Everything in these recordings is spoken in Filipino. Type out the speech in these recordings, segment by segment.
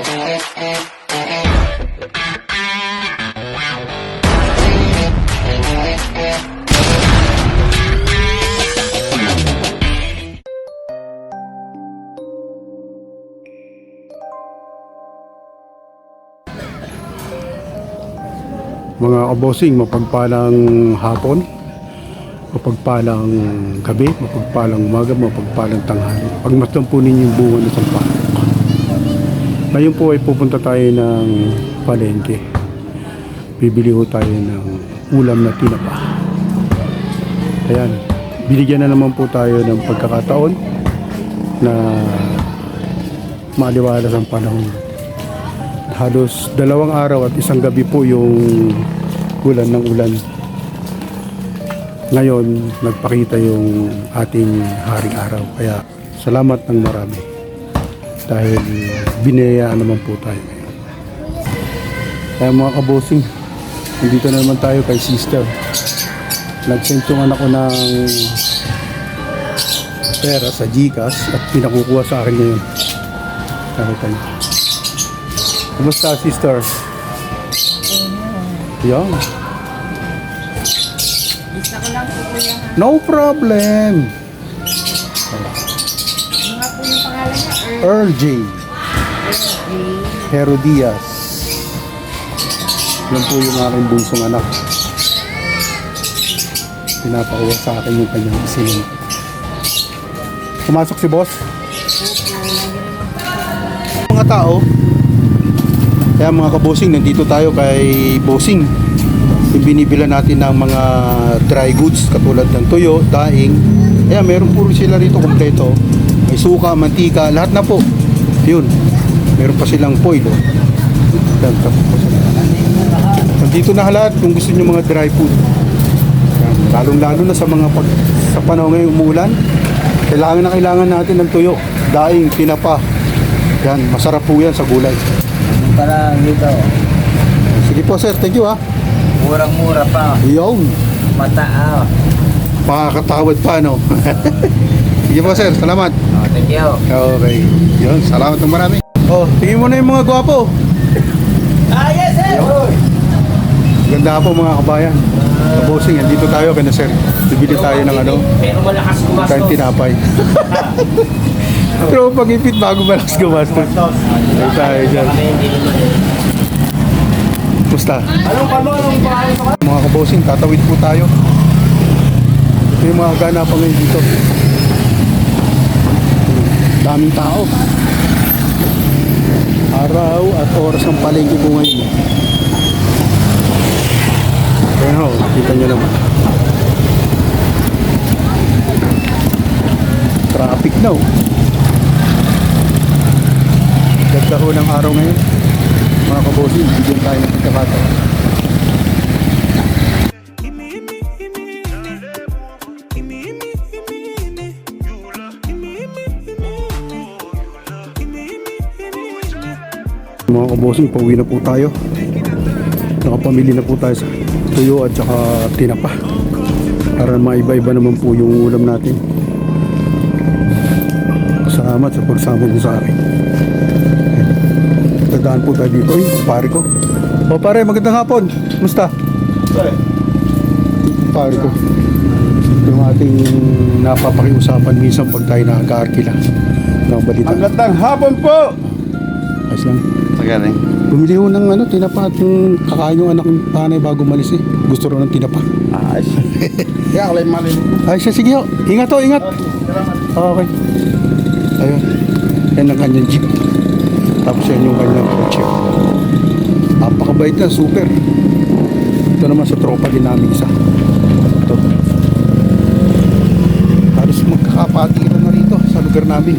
Mga kabosing, mapagpalang hapon, mapagpalang gabi, mapagpalang umaga, mapagpalang tanghali. Pagmasdan po ninyo yung bunga ng sampalok. Ngayon po ay pupunta tayo ng palengke. Bibili ho tayo ng ulam na tinapa. Ayan, binigyan na naman po tayo ng pagkakataon na maaliwalas ang panahon. Halos 2 araw at 1 gabi po yung ulan ng ulan. Ngayon, nagpakita yung ating haring araw. Kaya salamat ng marami. Dahil binayaan naman po tayo. Kaya mga kabosing, nandito na naman tayo kay sister. Nag-send yung anak ko ng pera sa GCash at pinakukuha sa akin ngayon. Nakita niyo. Kumusta, sister? Yan. Gusto ko lang po kuya. No problem. Ano nga po yung pangalan niya? Earl J. Herodias. Yan po yung aking bunsong anak. Pinapakuha sa akin yung kanyang isiling. Pumasok si boss? Mga tao. Kaya mga kabosing, nandito tayo kay Bossing. Yung binibila natin ng mga dry goods katulad ng tuyo, daing. Kaya meron po sila rito kompleto. May suka, mantika, lahat na po. Yun. Meron pa silang foil. Nandito na lahat kung gusto nyo mga dry food. Lalong-lalo na sa mga sa panahon ngayon umulan. Kailangan natin ng tuyo, daing, tinapa. Yan, masarap po yan sa gulay. Parang dito, Sige po sir, thank you ha. murang-mura pa. Yung Mata, makakatawad pa no. Sige po sir, salamat. Oh, thank you. Okay, yun, salamat ng marami. Oh, tingin mo na yung mga gwapo. Yes, sir! Ganda po mga kabayan. Kabosing, andito tayo kay na sir. Bibili tayo ng ano, Pero malakas kumastos. tayong tinapay. Pero pag-ipit bago malakas gumastos. Ay tayo dyan. Pusta? Mga kabosing, tatawid po tayo. Ito yung mga ganapan ngayon dito. Daming tao. Araw at oras ng palengke po ngayon. Ayan ho, kita nyo naman. Traffic na oh. Ganda ho ng araw ngayon. Mga kabosing, bigyan tayo ng pagkakataon. Mga kabosing, pauwi na po tayo. Nakapamili na po tayo sa tuyo at saka tinapa. Para maiba-iba naman po yung ulam natin. Salamat sa pagsama niyo sa akin. Tadaan po tayo dito. Uy, pare ko. O pare, magandang hapon. Musta? Pare ko. Yung ating napapakiusapan minsan pag tayo nakaka-arkila ng balita. Magandang hapon po! Ayos lang. Magaling. Bumili ko ng ano, tinapa at yung kakain yung anak ng panay bago malis eh. Gusto rin ng tinapa. Ayos. Kaya alay malin. Ay siya, sige ho. Ingat ho, ingat. Okay. Ayun. Yan ang kanyang jeep. Tapos yan yung kanyang kotse. Napakabait na, super. Ito naman sa tropa din namin isa. Ito. Halos magkakapatiran na rito sa lugar namin.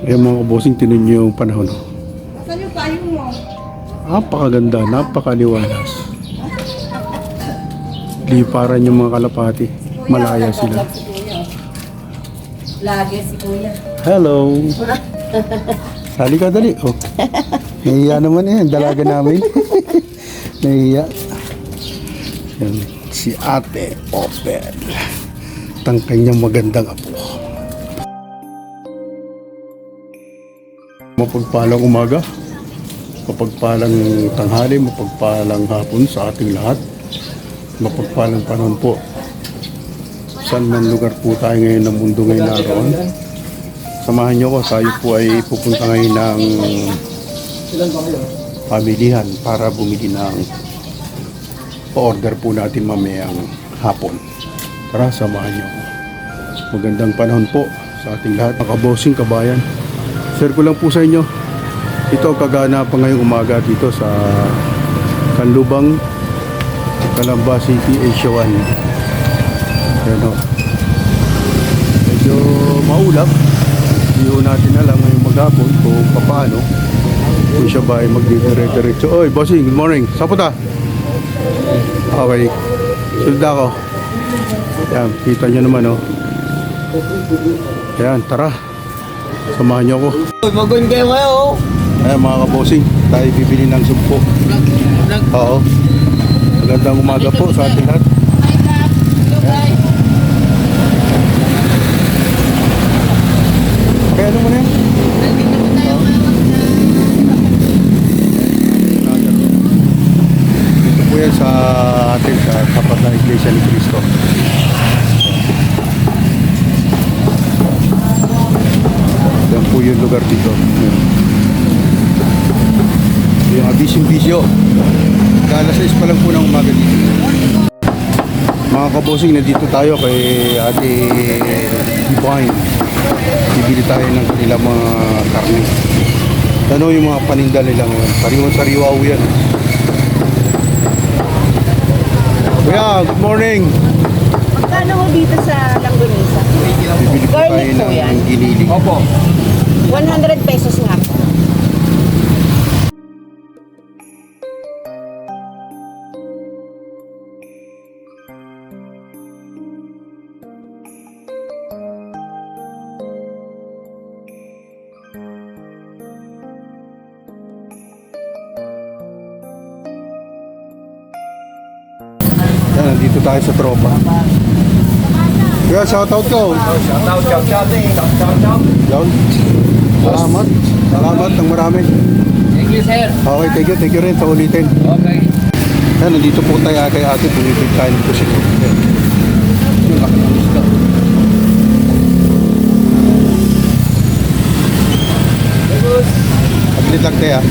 Ayan mga kabosing, tinan nyo yung panahon. Saan yung payong mo? Napakaganda, napakaliwalas. Liparan yung mga kalapati. Malaya sila. Lagi si kuya. Hello. Sali ka dali. Oh. Nahiya naman yan. Dalaga namin. Nahiya. Yan. Si Ate Opel. Ang kanyang magandang apo. Mapagpalang umaga, mapagpalang tanghali, mapagpalang hapon sa ating lahat. Mapagpalang panahon po. Saan man lugar po tayo ngayon ng mundo ngayon naroon. Samahan niyo ko, tayo po ay pupunta ngayon ng pamilihan para bumili ng pa-order po natin mamayang hapon. Tara, samahan niyo ko. Magandang panahon po sa ating lahat. Mga kabosing kabayan, share ko lang po sa inyo. Ito kaganapan ngayong umaga dito sa Kanlubang, Calamba City, Asia 1. Ayan o. Medyo maulap. Hindi ho natin alam ngayong maghapon kung paano. Kung siya ba ay magdidire-diretso. Oy, bossing, good morning. Saan punta? Okay. Sulda ako. Ayan, kita nyo naman o. Ayan, tara. Samahan nyo ako. Magun kayo ngayon. Ayan mga kabosing, tayo bibili ng sumpo. Oo. Magandang umaga po sa ating lahat. Kaya ano mo na yan? Dito po yan sa atin, sa tapat na Iglesia ni Cristo. Yan po yung lugar dito. Yan. Yung abising-bisyo. Alas 6 pa lang po ng umaga dito. Mga kabosing, nandito tayo kay Ate Divine. Bibili tayo ng kanilang mga karne. Ano yung mga paninda nila ngayon? Sariwan-sariwa ho yan. Kuya, good morning! Magkano ho dito sa Langgonisa? Bibili po tayo Garlic po yan. ng giniling. Opo. 100 pesos nga po. Yan, nandito tayo sa tropa. Kuya, shoutout ko. Yan. Salamat. Salamat ng marami. Thank you, sir. Okay, thank you rin sa ulitin. Okay. Yan, nandito po tayo kay ate. Bumibig tayo ng kusik. Yung laki ng isda. Aglit lang tayo.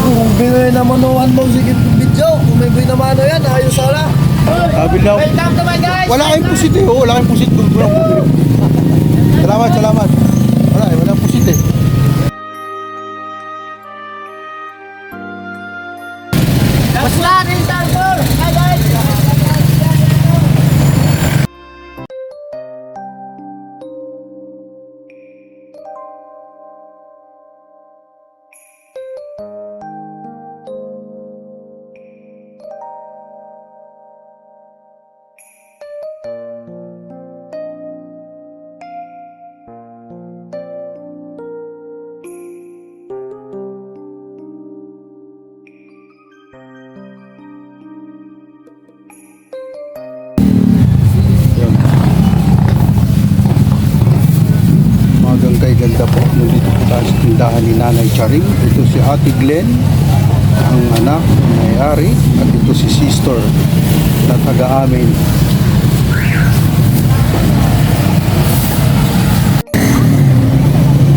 Kung binay naman noon mo sige video, kung may binay naman yan, ayos sana. Sabi lang. Welcome to my guys. Wala kayong pusit eh. Oh, wala kayong pusit. Salamat, salamat. Walang pusit eh. Basta rin, sir. Hi, guys. Yan. Magang kay ganda po. Nandito po tayo sa tindahan ni Nanay Charing. Ito si Ate Glenn, ang anak, may-ari. At ito si Sister na taga-amin.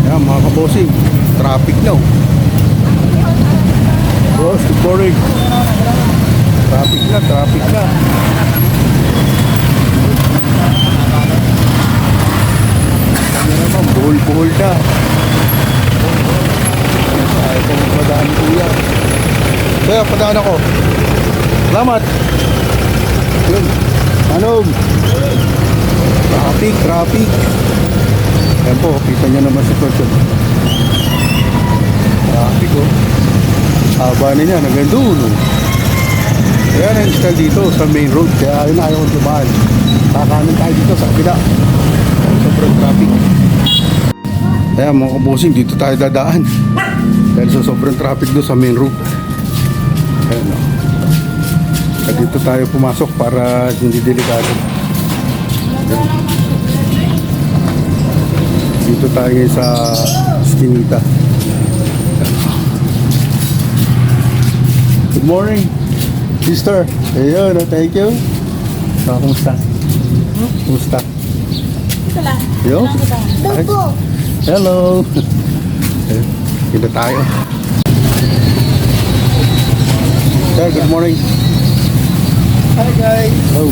Yan mga kabosing. Traffic na. Boss, good morning. Traffic na, traffic na. Ano naman, buhol-buhol na. Ay, kung madaan kuya. Kaya, padaan ako. Salamat. Yun. Anong? Traffic, traffic. Yan po, kita nyo naman si Person. Traffic oh. Haba na niya, hanggang dulo. Kaya na-install dito sa main road. Kaya yun ayaw kong dumaan. Kakanin tayo dito sa kabila. Sobrang traffic. Kaya mga kabosing, dito tayo dadaan. Dahil sa sobrang traffic doon sa main road. Ayan, oh. At dito tayo pumasok para hindi delikado. Ayan. Dito tayo ngayon sa Eskinita. Good morning, sister. Ayun, thank you. Kumusta? Kumusta? Ayun. Hello. Kita tayo. Sir, good morning. Hi guys. Oh.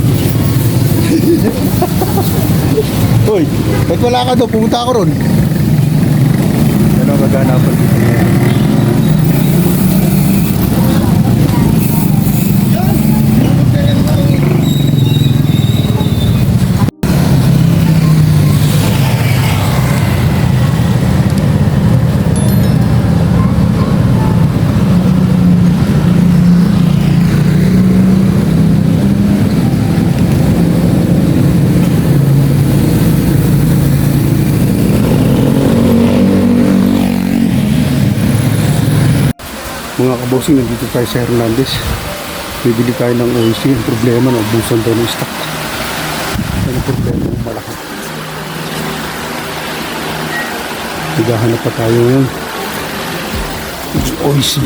Hoy, ba't wala ka doon? Pumunta ako ron. Ano ang maganapan dito ngayon? Mga kabosing, nandito tayo sa Hernandez. Bibili tayo ng OIC. Ang problema, naubusan daw ng stock. Ano problema ng malaki? Naghahanap pa tayo ngayon. OIC.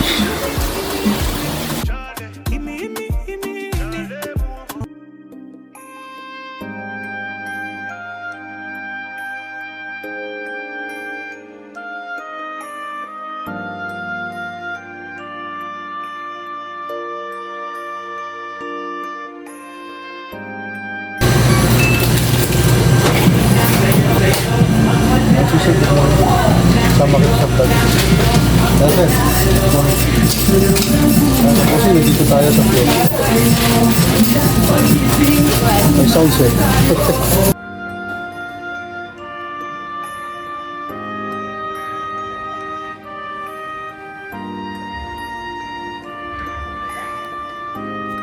Sama kita sa vlog. Dati, kasi nandito tayo sa vlog. May sounds eh.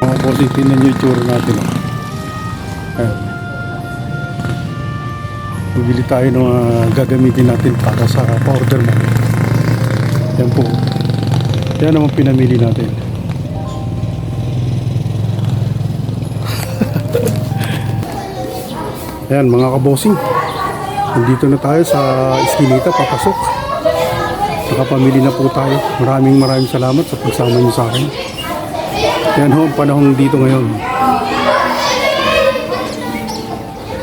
Mga bossing, tingnan nyo yung tsura natin. Ayan. Bibili tayo ng gagamitin natin para sa pa-order natin. Yan po. Yan naman pinamili natin. Ayan mga kabosing. Nandito na tayo sa Eskinita, papasok. Nakapamili na po tayo. Maraming salamat sa pagsama niyo sa akin. Yan ho ang panahon dito ngayon.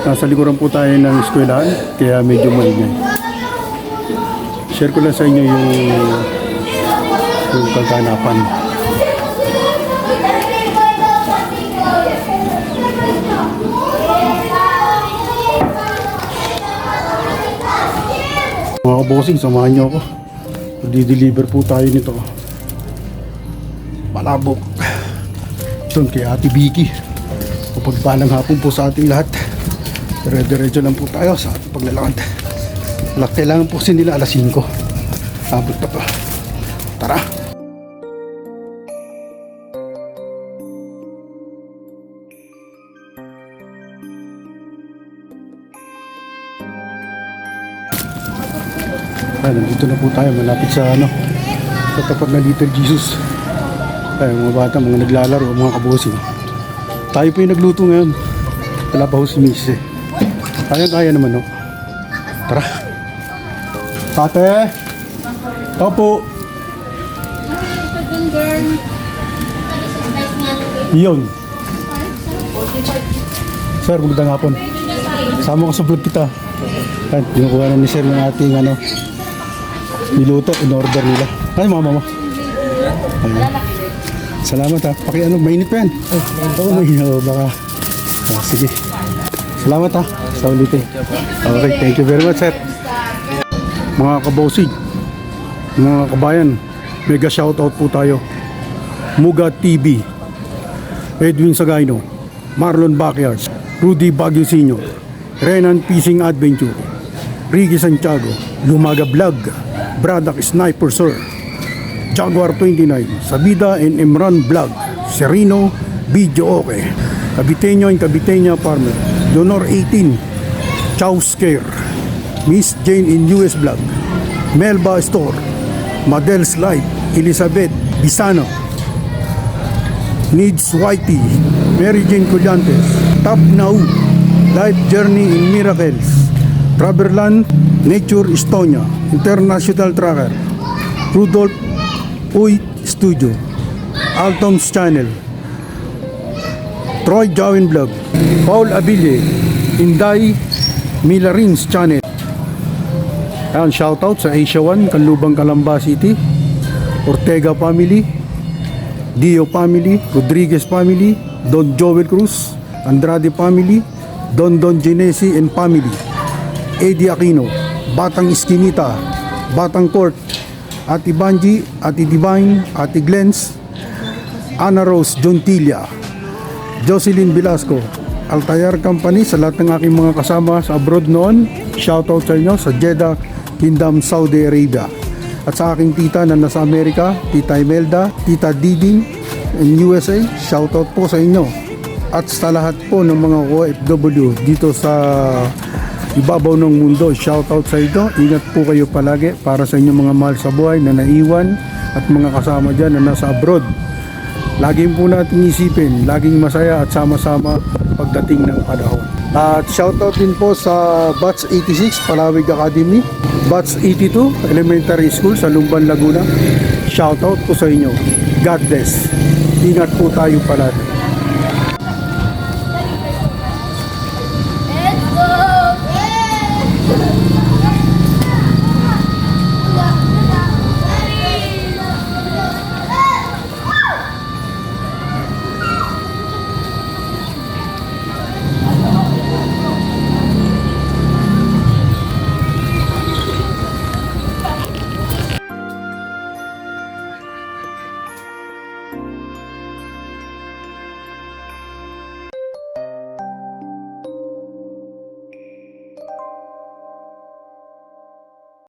Nasa likuran po tayo ng eskwelahan, kaya medyo maingay. Share ko lang sa inyo yung kaganapan. Mga kabosing, samahan nyo ako. Di-deliver po tayo nito. Malabok. Doon kay Ate Vicky. Pagpalang hapon po sa ating lahat. Dire-diretso lang po tayo sa ating paglalakad. Kailangan po kasi nila alas 5. Abot na pa. Tara! Nandito na po tayo. Malapit sa sa tapat na Little Jesus. Mga bata, mga naglalaro, mga kabosing. Tayo po yung nagluto ngayon. Wala pa ho si Mrs. Kaya naman, no? Tara. Tate! Tao po! Iyon. Sir, magandang hapon. Sama ko sa vlog kita. Yan, pinukuha na ni Sir yung ating niluto, in-order nila. Ay, mama mo. Ayan. Salamat ha. Mainit pa yan. Oo, baka. Sige. Salamat ha. Sa ulitin. Okay, thank you very much, sir. Mga kabosig, mga kabayan, mega shoutout po tayo. Muga TV, Edwin Sagayno, Marlon Backyards, Rudy Baguio Sr., Renan Fishing Adventure, Ricky Santiago, Lumaga Vlog, Braddock Sniper Sir, Jaguar 29, Sabida and Imran Vlog, Serino Video Okay, Caviteño and Caviteña Farmer, Donor 18, Chow Scare, Miss Jane in US Vlog, Melba Store, Madel's Life, Elizabeth Bisano, Needs Whitey, Mary Jane Collantes, Top Now, Life Journey in Miracles, Traverland, Nature Estonia, International Tracker, Rudolph Uy Studio, Altom's Channel, Troy Jawin Vlog, Paul Abille, Inday Milarins Channel. Ayan, shoutout sa Asia 1, Kanlubang Calamba City, Ortega Family, Dio Family, Rodriguez Family, Don Joel Cruz, Andrade Family, Don Genesi and Family, Eddie Aquino, Batang Eskinita, Batang Court, Ate Banji, Ate Divine, Ate Glens, Ana Rose Jontilla, Jocelyn Velasco, Altair Company, sa lahat ng aking mga kasama sa abroad noon, shoutout sa inyo sa Jeddah Kingdom, Saudi Arabia. At sa aking tita na nasa Amerika, Tita Imelda, Tita Diding in USA, shoutout po sa inyo. At sa lahat po ng mga OFW dito sa ibabaw ng mundo, shoutout sa inyo. Ingat po kayo palagi para sa inyong mga mahal sa buhay na naiwan at mga kasama dyan na nasa abroad. Laging po natin isipin, laging masaya at sama-sama pagdating ng panahon. At shoutout din po sa Batch 86 Palawig Academy, Batch 82 Elementary School sa Lumban, Laguna. Shoutout po sa inyo. God bless. Ingat po tayo palagi.